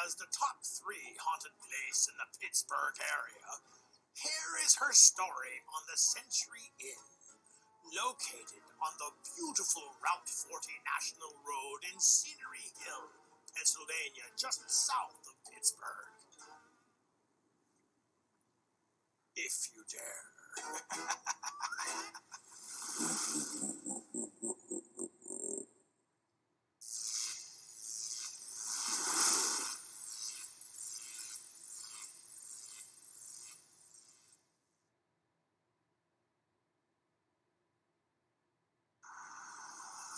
as the top 3 haunted place in the Pittsburgh area, here is her story on the Century Inn, located on the beautiful Route 40 National Road in Scenery Hill, Pennsylvania, just south of Pittsburgh. If you dare.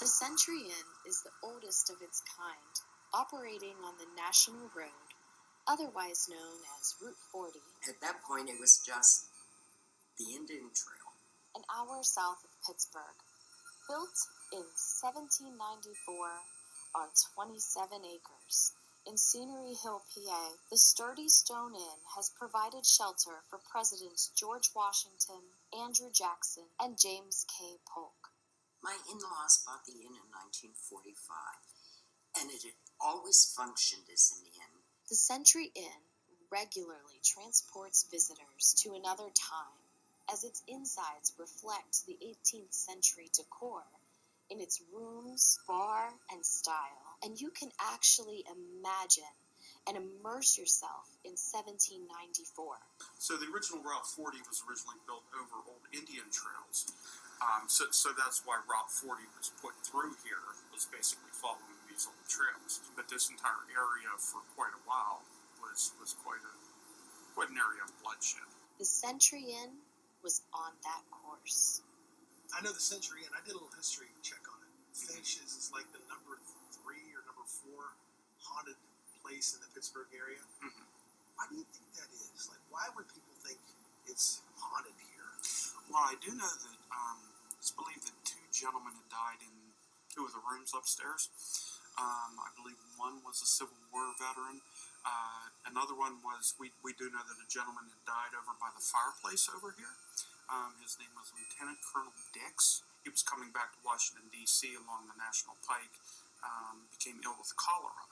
The Century Inn is the oldest of its kind, operating on the National Road, otherwise known as Route 40. At that point, it was just the Indian Trail. An hour south of Pittsburgh. Built in 1794 on 27 acres in Scenery Hill, PA, the sturdy stone inn has provided shelter for Presidents George Washington, Andrew Jackson, and James K. Polk. My in-laws bought the inn in 1945, and it had always functioned as an inn. The Century Inn regularly transports visitors to another time, as its insides reflect the 18th century decor in its rooms, bar, and style. And you can actually imagine and immerse yourself in 1794. So the original Route 40 was originally built over old Indian trails. So that's why Route 40 was put through here, was basically following these old trails. But this entire area for quite a while was quite an area of bloodshed. The Century Inn was on that course. I know the Century Inn. I did a little history check on it. Finishes is like the number 3 or number 4 haunted place in the Pittsburgh area. Mm-hmm. Why do you think that is? Like, why would people think it's haunted here? Well, I do know that it's believed that 2 gentlemen had died in 2 of the rooms upstairs. I believe one was a Civil War veteran. Another one was, we do know that a gentleman had died over by the fireplace over here. His name was Lieutenant Colonel Dix. He was coming back to Washington, D.C. along the National Pike, became ill with cholera.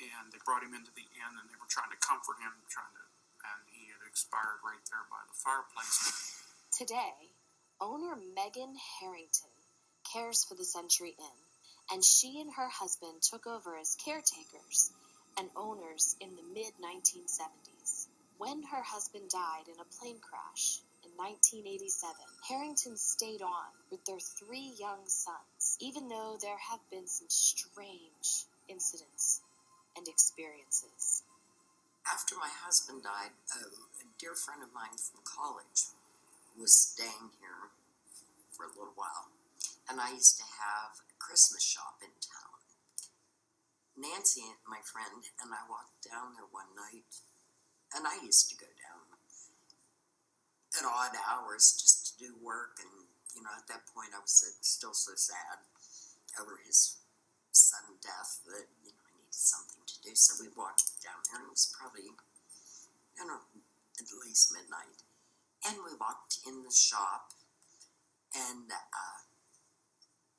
And they brought him into the inn, and they were trying to comfort him, and he had expired right there by the fireplace. Today, owner Megan Harrington cares for the Century Inn, and she and her husband took over as caretakers and owners in the mid-1970s. When her husband died in a plane crash in 1987, Harrington stayed on with their 3 young sons, even though there have been some strange incidents and experiences. After my husband died, a dear friend of mine from college was staying here for a little while, and I used to have a Christmas shop in town. Nancy, my friend, and I walked down there one night, and I used to go down at odd hours just to do work, and, at that point I was still so sad over his sudden death that, I needed something to do, so we walked down there, and it was probably, at least midnight, and we walked in the shop, and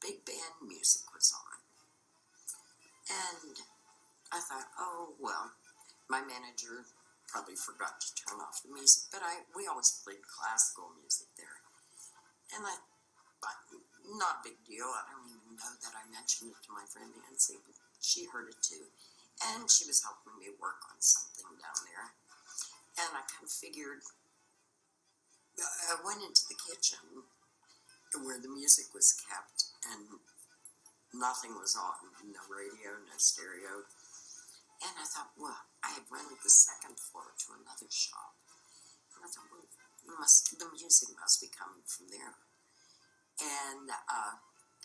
big band music was on. And I thought, oh, well, my manager probably forgot to turn off the music, but we always played classical music there. And I thought, not a big deal. I don't even know that I mentioned it to my friend Nancy, but she heard it too. And she was helping me work on something down there. And I kind of figured, I went into the kitchen where the music was kept, and nothing was on, no radio, no stereo. And I thought, well, I had rented the second floor to another shop. And I thought, well, the music must be coming from there. And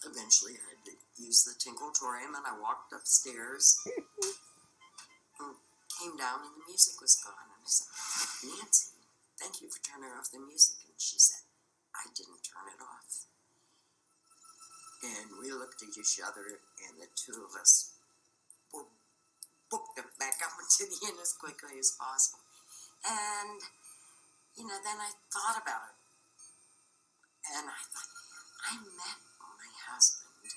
eventually I had to use the Tinkletorium, and I walked upstairs and came down, and the music was gone. And I said, Nancy, thank you for turning off the music. And she said, I didn't turn it off. And we looked at each other, and the 2 of us were booked back up into the inn as quickly as possible. And, then I thought about it. And I thought, I met my husband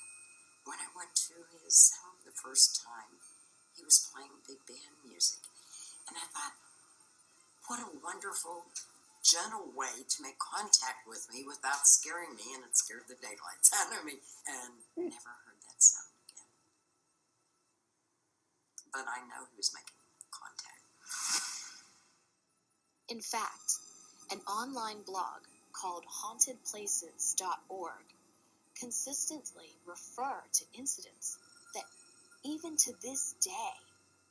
when I went to his home the first time. He was playing big band music. music. And I thought, what a wonderful, gentle way to make contact with me without scaring me, and it scared the daylights out of me, and never heard that sound again. But I know he was making contact. In fact, an online blog called hauntedplaces.org consistently refer to incidents that even to this day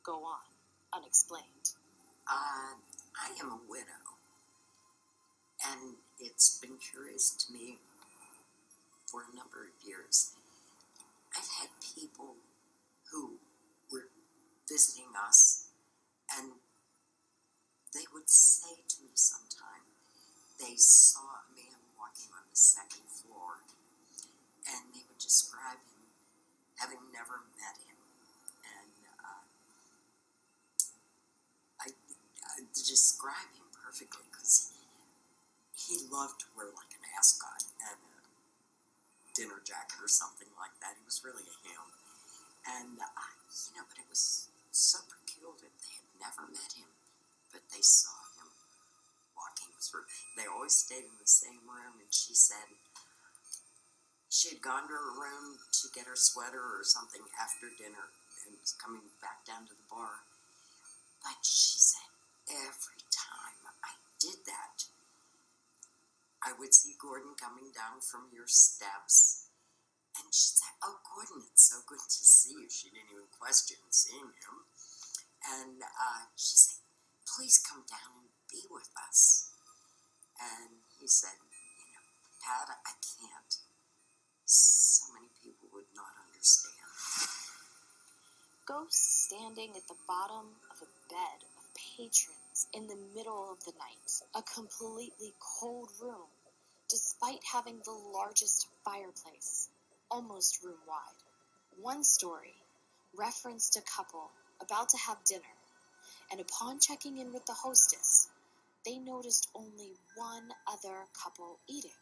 go on unexplained. I am a widow, and it's been curious to me for a number of years. I've had people who were visiting us, and they would say to me sometime they saw a man walking on the second floor, and they would describe him having never met him. And I describe him perfectly because he loved to wear like an ascot and a dinner jacket or something like that. He was really a ham. And, but it was so peculiar. They had never met him, but they saw him walking through. They always stayed in the same room, and she said she had gone to her room to get her sweater or something after dinner and was coming back down to the bar. But she said, every time I did that, I would see Gordon coming down from your steps. And she said, oh, Gordon, it's so good to see you. She didn't even question seeing him. And she said, please come down and be with us. And he said, Pat, I can't. So many people would not understand. Ghosts standing at the bottom of a bed of patrons in the middle of the night, a completely cold room, despite having the largest fireplace, almost room-wide. One story referenced a couple about to have dinner, and upon checking in with the hostess, they noticed only one other couple eating.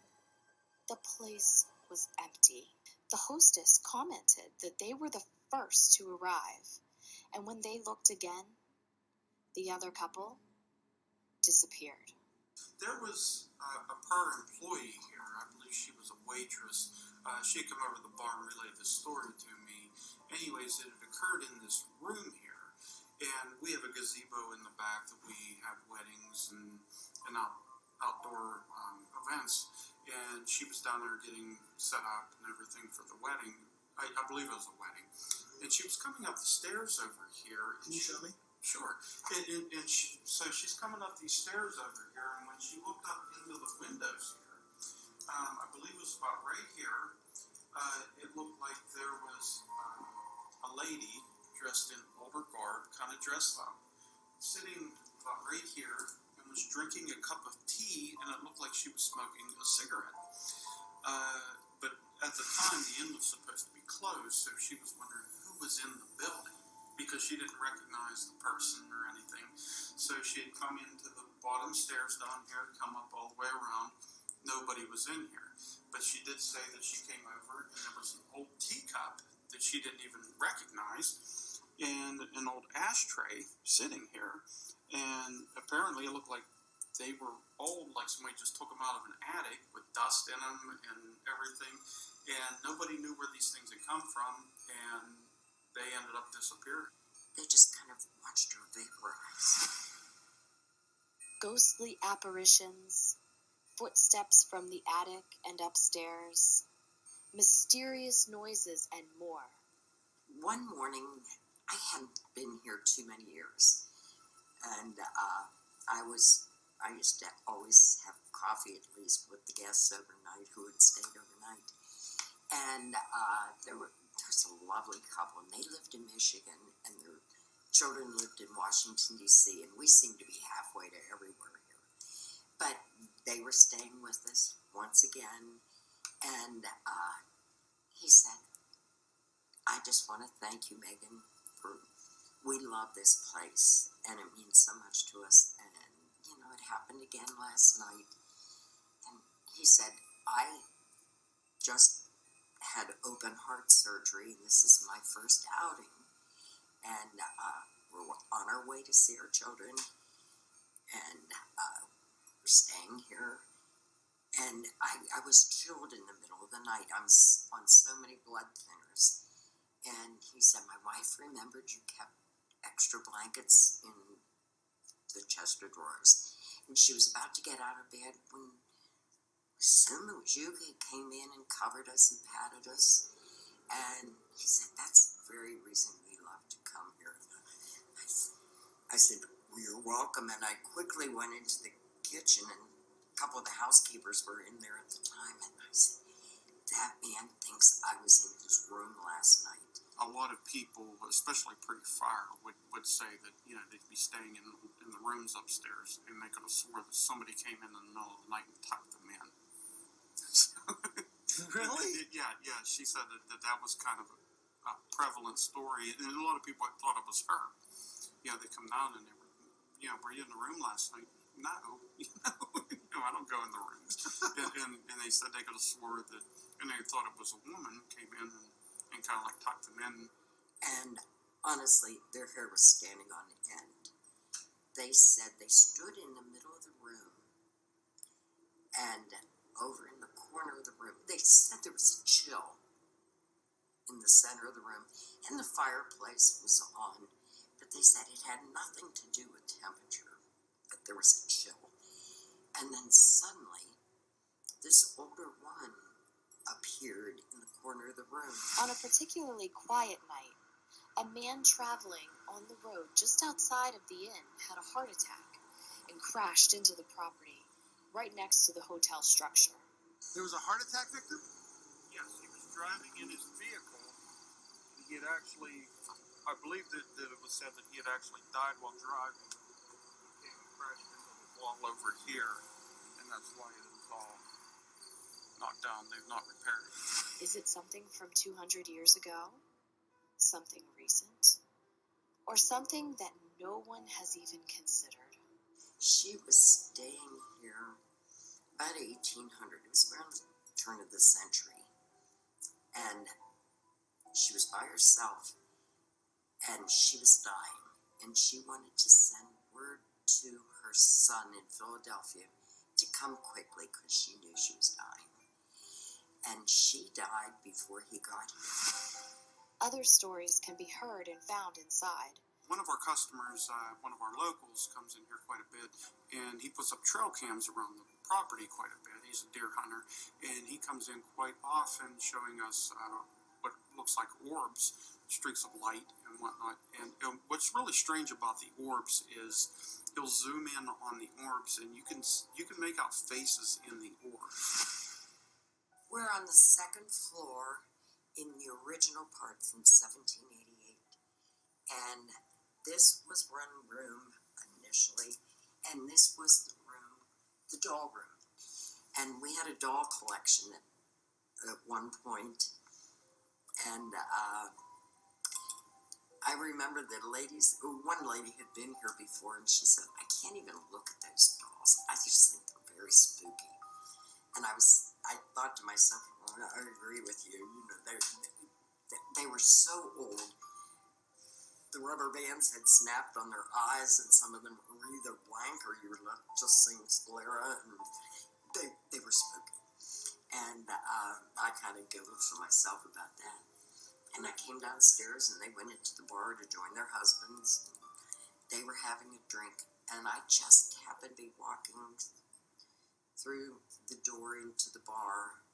The place was empty. The hostess commented that they were the first to arrive, and when they looked again, the other couple disappeared. There was a per employee here. I believe she was a waitress. She had come over to the bar and relayed this story to me. Anyways, it had occurred in this room here. And we have a gazebo in the back that we have weddings and outdoor events. And she was down there getting set up and everything for the wedding. I believe it was a wedding. And she was coming up the stairs over here. Can you show me? Sure. So she's coming up these stairs over here, and when she looked up into the windows here, I believe it was about right here, it looked like there was a lady dressed in older garb, kind of dressed up, sitting about right here, and was drinking a cup of tea, and it looked like she was smoking a cigarette. But at the time, the inn was supposed to be closed, so she was wondering who was in the building, because she didn't recognize the person or anything. So she had come into the bottom stairs down here, come up all the way around. Nobody was in here. But she did say that she came over, and there was an old teacup that she didn't even recognize, and an old ashtray sitting here. And apparently it looked like they were old, like somebody just took them out of an attic with dust in them and everything. And nobody knew where these things had come from, and they ended up disappearing. They just kind of watched her vaporize. Ghostly apparitions, footsteps from the attic and upstairs, mysterious noises, and more. One morning, I hadn't been here too many years, and I used to always have coffee at least with the guests overnight who had stayed overnight. And there's a lovely couple, and they lived in Michigan, and their children lived in Washington, D.C., and we seem to be halfway to everywhere here. But they were staying with us once again, and he said, I just want to thank you, Megan, we love this place, and it means so much to us, and it happened again last night. And he said, I just had open heart surgery, and this is my first outing, and we're on our way away to see our children, and we're staying here. And I was chilled in the middle of the night. I was on so many blood thinners. And he said, my wife remembered you kept extra blankets in the chest of drawers. And she was about to get out of bed when I assumed it was you. He came in and covered us and patted us. And he said, that's the very reason we love to come here. I said, well, you're welcome. And I quickly went into the kitchen, and a couple of the housekeepers were in there at the time. And I said, that man thinks I was in his room last night. A lot of people, especially pre-fire, would say that, they'd be staying in the rooms upstairs, and they could have swore that somebody came in the middle of the night and tucked them in. Really? Yeah. She said that was kind of a prevalent story, and a lot of people thought it was her. They come down and they were, were you in the room last night? No, I don't go in the rooms. and they said they could have swore that, and they thought it was a woman came in and kind of like tucked them in. And honestly, their hair was standing on end. They said they stood in the middle of the room, and over in the corner of the room, they said there was a chill in the center of the room, and the fireplace was on, but they said it had nothing to do with temperature, but there was a chill. And then suddenly, this older woman appeared in the corner of the room. On a particularly quiet night, a man traveling on the road just outside of the inn had a heart attack and crashed into the property right next to the hotel structure. There was a heart attack victim? Yes, he was driving in his vehicle. He had actually, I believe that it was said that he had actually died while driving. He came and crashed into the wall over here, and that's why it was all knocked down. They've not repaired it. Is it something from 200 years ago? Something recent? Or something that no one has even considered? She was staying here about 1800. It was around the turn of the century. And she was by herself, and she was dying. And she wanted to send word to her son in Philadelphia to come quickly because she knew she was dying. And she died before he got here. Other stories can be heard and found inside. One of our customers, one of our locals, comes in here quite a bit, and he puts up trail cams around the property quite a bit. He's a deer hunter, and he comes in quite often showing us what looks like orbs, streaks of light and whatnot. And what's really strange about the orbs is he'll zoom in on the orbs, and you can make out faces in the orbs. We're on the second floor in the original part from 1788. And this was one room initially, and this was the room, the doll room. And we had a doll collection at one point. And I remember the ladies, one lady had been here before, and she said, I can't even look at those dolls. I just think they're very spooky. And I thought to myself, well, I agree with you. They were so old. The rubber bands had snapped on their eyes, and some of them were either blank or you were just seeing sclera, and they were spooky. And I kind of giggled for myself about that. And I came downstairs, and they went into the bar to join their husbands. They were having a drink, and I just happened to be walking through the door into the bar,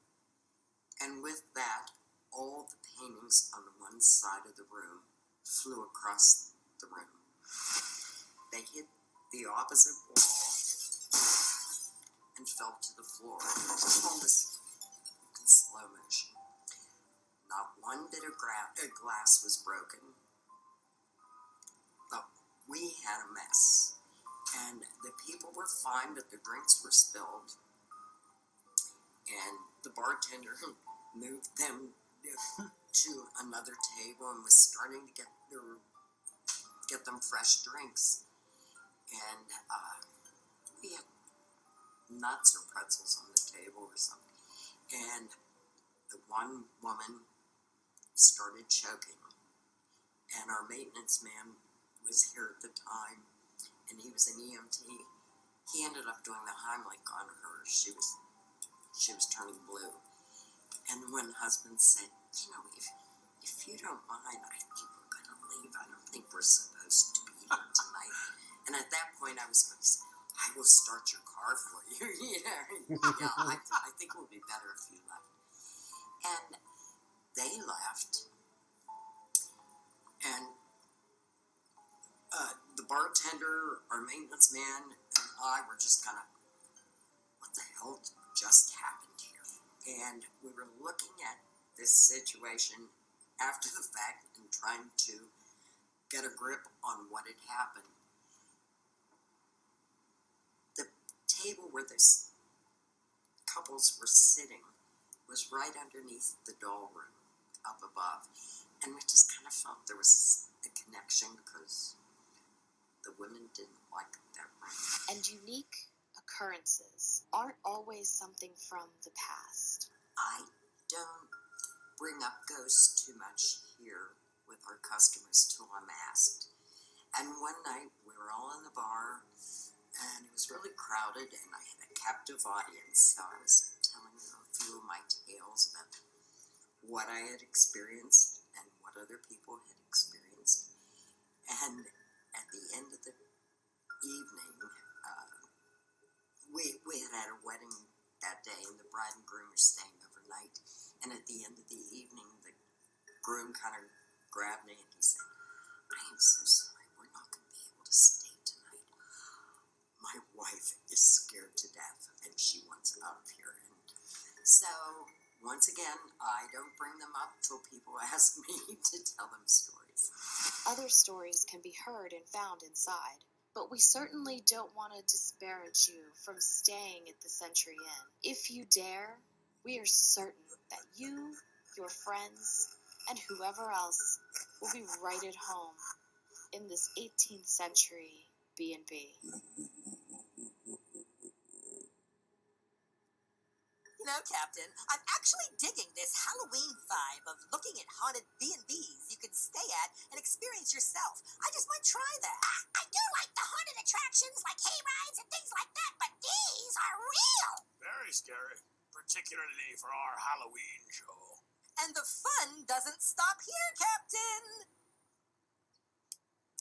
and with that, all the paintings on the one side of the room flew across the room. They hit the opposite wall and fell to the floor, almost in slow motion. Not one bit of glass was broken, but we had a mess. And the people were fine, but the drinks were spilled. And the bartender moved them to another table and was starting to get them fresh drinks. And we had nuts or pretzels on the table or something. And the one woman started choking. And our maintenance man was here at the time, and he was an EMT. He ended up doing the Heimlich on her. She was turning blue. And when husband said, if you don't mind, I think we're going to leave. I don't think we're supposed to be here tonight. And at that point, I was going to say, I will start your car for you. I think it would be better if you left. And they left. And the bartender, our maintenance man, and I were just kind of, what the hell just happened here? And we were looking at this situation after the fact and trying to get a grip on what had happened. The table where this couples were sitting was right underneath the doll room up above. And we just kind of felt there was a connection because the women didn't like that room. And unique occurrences aren't always something from the past. I don't bring up ghosts too much here with our customers till I'm asked. And one night we were all in the bar and it was really crowded and I had a captive audience, so I was telling them a few of my tales about what I had experienced and what other people had experienced. And at the end of the evening, we had a wedding that day, and the bride and groom were staying overnight. And at the end of the evening, the groom kind of grabbed me and he said, I am so sorry, we're not going to be able to stay tonight. My wife is scared to death, and she wants out of here. And so, once again, I don't bring them up till people ask me to tell them stories. Other stories can be heard and found inside, but we certainly don't want to disparage you from staying at the Century Inn. If you dare, we are certain that you, your friends, and whoever else will be right at home in this 18th century B&B. You know, Captain, I'm actually digging this Halloween vibe of looking at haunted B&Bs you can stay at and experience yourself. I just might try that. I do like the haunted attractions like hay rides and things like that, but these are real. Very scary, particularly for our Halloween show. And the fun doesn't stop here, Captain.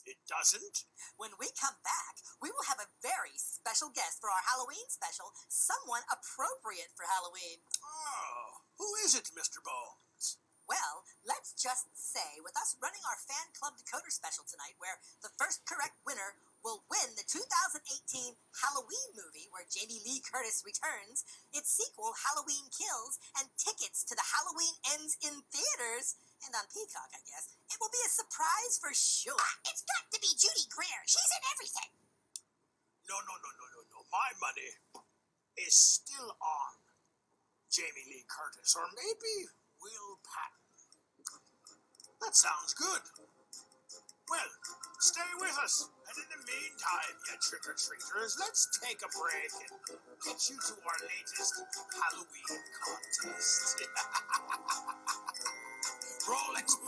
It doesn't? When we come back, we will have a very special guest for our Halloween special, someone appropriate for Halloween. Oh, who is it, Mr. Bones? Well, let's just say, with us running our Fan Club Decoder special tonight, where the first correct winner will win the 2018 Halloween movie where Jamie Lee Curtis returns, its sequel, Halloween Kills, and tickets to the Halloween Ends in theaters, and on Peacock, I guess, it will be a surprise for sure. It's got to be Judy Greer. She's in everything. No. My money is still on Jamie Lee Curtis, or maybe Will Patton. That sounds good. Well, stay with us. And in the meantime, you trick-or-treaters, let's take a break and get you to our latest Halloween contest. Rolex.